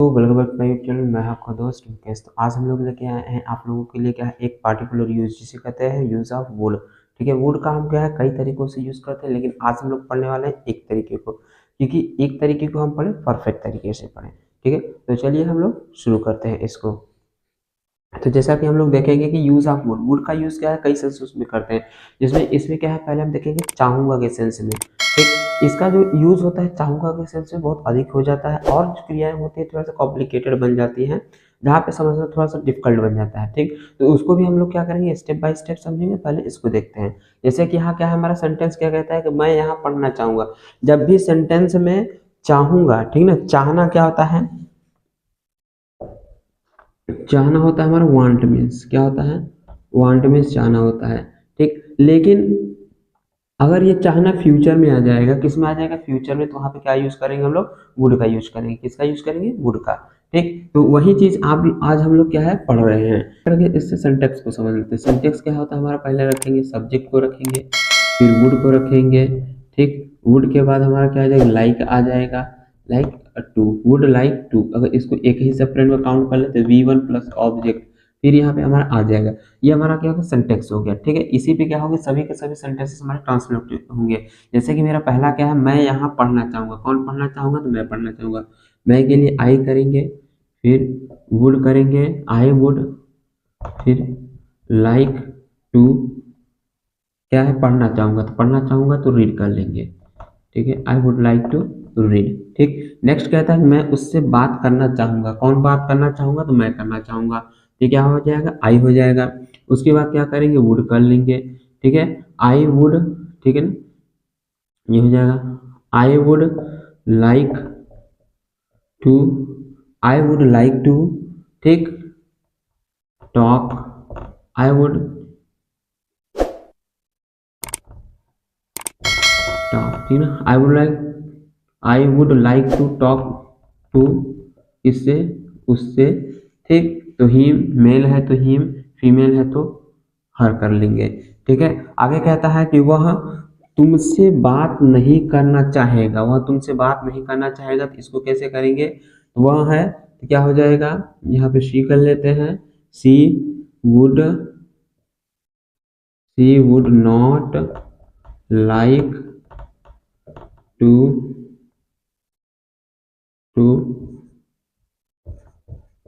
तो welcome back to my YouTube channel. मैं आपका दोस्त मुकेश। तो आज हम लोग लेके आए हैं आप लोगों के लिए क्या है, एक पार्टिकुलर यूज जिसे कहते हैं यूज ऑफ वुड। ठीक है, वुड का हम क्या है कई तरीकों से यूज करते हैं, लेकिन आज हम लोग पढ़ने वाले हैं एक तरीके को, क्योंकि एक तरीके को हम पढ़े परफेक्ट तरीके से पढ़ें। ठीक है, तो चलिए हम लोग शुरू करते हैं इसको। तो जैसा कि हम लोग देखेंगे कि यूज ऑफ वुड, वुड का यूज क्या है कई सेंस में करते हैं, जिसमें इसमें क्या है पहले हम देखेंगे चाहूंगा के सेंस में। ठीक, इसका जो यूज होता है चाहूंगा के सेंस में बहुत अधिक हो जाता है, और जो क्रियाएं होती है थोड़ा सा कॉम्प्लिकेटेड बन जाती हैं, जहाँ पे समझना थोड़ा सा डिफिकल्ट बन जाता है। ठीक, तो उसको भी हम लोग क्या करेंगे स्टेप बाय स्टेप समझेंगे। पहले इसको देखते हैं। जैसे कि यहाँ क्या है हमारा सेंटेंस क्या कहता है कि मैं यहाँ पढ़ना चाहूंगा। जब भी सेंटेंस में चाहूंगा, ठीक ना, चाहना क्या होता है, चाहना होता है हमारा वांट मीन्स, क्या होता है वांट मीन्स चाहना होता है। ठीक, लेकिन अगर ये चाहना फ्यूचर में आ जाएगा, किस में आ जाएगा फ्यूचर में, तो वहां पे क्या यूज करेंगे हम लोग वुड का यूज करेंगे। किसका यूज करेंगे वुड का। ठीक, तो वही चीज आप आज हम लोग क्या है पढ़ रहे हैं। इससे सिंटेक्स को समझ लेते हैं। सिंटेक्स क्या होता है हमारा, पहले रखेंगे सब्जेक्ट को रखेंगे, फिर वुड को रखेंगे। ठीक, वुड के बाद हमारा क्या आ जाएगा लाइक आ जाएगा, like to, would like to. अगर इसको एक ही सेपरेट में काउंट कर लेते V1 प्लस ऑब्जेक्ट, फिर यहाँ पे हमारा आ जाएगा। ये हमारा क्या होगा सिंटेक्स हो गया। ठीक है, इसी पे क्या होगा सभी के सभी सेंटेंसेस हमारे ट्रांसलेट होंगे। जैसे कि मेरा पहला क्या है, मैं यहाँ पढ़ना चाहूंगा। कौन पढ़ना चाहूंगा, तो मैं पढ़ना चाहूंगा। मैं के लिए आई करेंगे, फिर वुड करेंगे, आई वुड, फिर लाइक टू, क्या है पढ़ना चाहूंगा, तो पढ़ना चाहूंगा तो रीड कर लेंगे। ठीक है, I would like to read. ठीक, नेक्स्ट कहता है मैं उससे बात करना चाहूंगा। कौन बात करना चाहूंगा, तो मैं करना चाहूंगा। ये क्या हो जाएगा आई हो जाएगा। उसके बाद क्या करेंगे वुड कर लेंगे। ठीक है, आई वुड, ठीक है ना, ये हो जाएगा I would like to, I would like to, ठीक, टॉक, आई वुड टॉक, ठीक ना, I would like to talk to, इससे उससे। ठीक, तो ही मेल है तो हिम, फीमेल है तो हर कर लेंगे। ठीक है, आगे कहता है कि वह तुमसे बात नहीं करना चाहेगा। वह तुमसे बात नहीं करना चाहेगा, तो इसको कैसे करेंगे, वह है तो क्या हो जाएगा, यहाँ पे सी कर लेते हैं, she would, not like to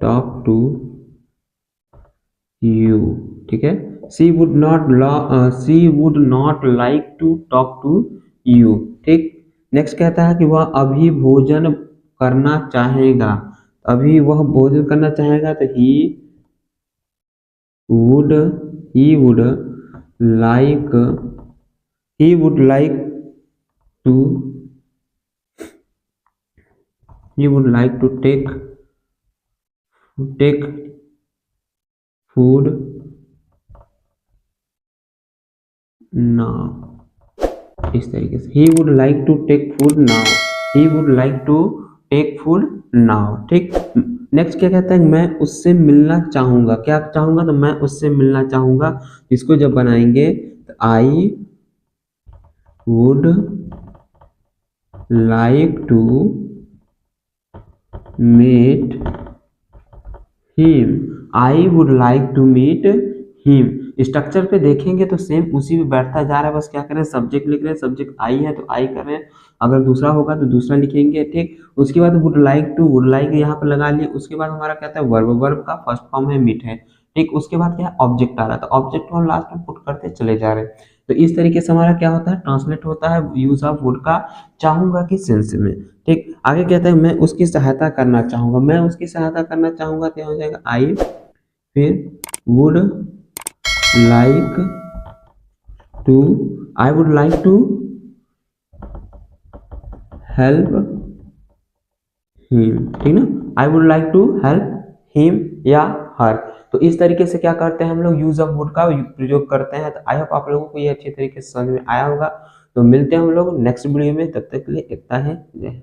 talk to you. ठीक है, she would not like to talk to you. ठीक, नेक्स्ट कहता है कि वह अभी भोजन करना चाहेगा। अभी वह भोजन करना चाहेगा, तो would would like to would like to take food now. इस तरीके से he would like to take food now, he would like to take food now. ठीक, नेक्स्ट क्या कहता है मैं उससे मिलना चाहूंगा। क्या चाहूंगा, तो मैं उससे मिलना चाहूंगा। इसको जब बनाएंगे तो I would like to meet him, I would like to meet him. Structure पे देखेंगे तो सेम उसी में बैठता जा रहा है, बस क्या करें सब्जेक्ट लिख रहे हैं, सब्जेक्ट आई है तो आई कर रहे हैं, अगर दूसरा होगा तो दूसरा लिखेंगे। ठीक, उसके बाद would like to, would like यहाँ पे लगा लिए। उसके बाद हमारा कहता है वर्ब, वर्ब का फर्स्ट फॉर्म है मीट है। ठीक, उसके बाद क्या है ऑब्जेक्ट आ रहा है, तो ऑब्जेक्ट को हम लास्ट में पुट करते चले जा रहे हैं। तो इस तरीके से हमारा क्या होता है ट्रांसलेट होता है यूज ऑफ वुड का चाहूंगा की सेंस में। ठीक, आगे कहता है मैं उसकी सहायता करना चाहूंगा। मैं उसकी सहायता करना चाहूंगा, तो हो जाएगा आई, फिर would like to, I would like to help him. ठीक ना, I would like to help him या हर। तो इस तरीके से क्या करते हैं हम लोग यूज ऑफ वुड का प्रयोग करते हैं। तो आई होप आप लोगों को ये अच्छे तरीके से समझ में आया होगा। तो मिलते हैं हम लोग नेक्स्ट वीडियो में, तब तक के लिए इतना है। जय।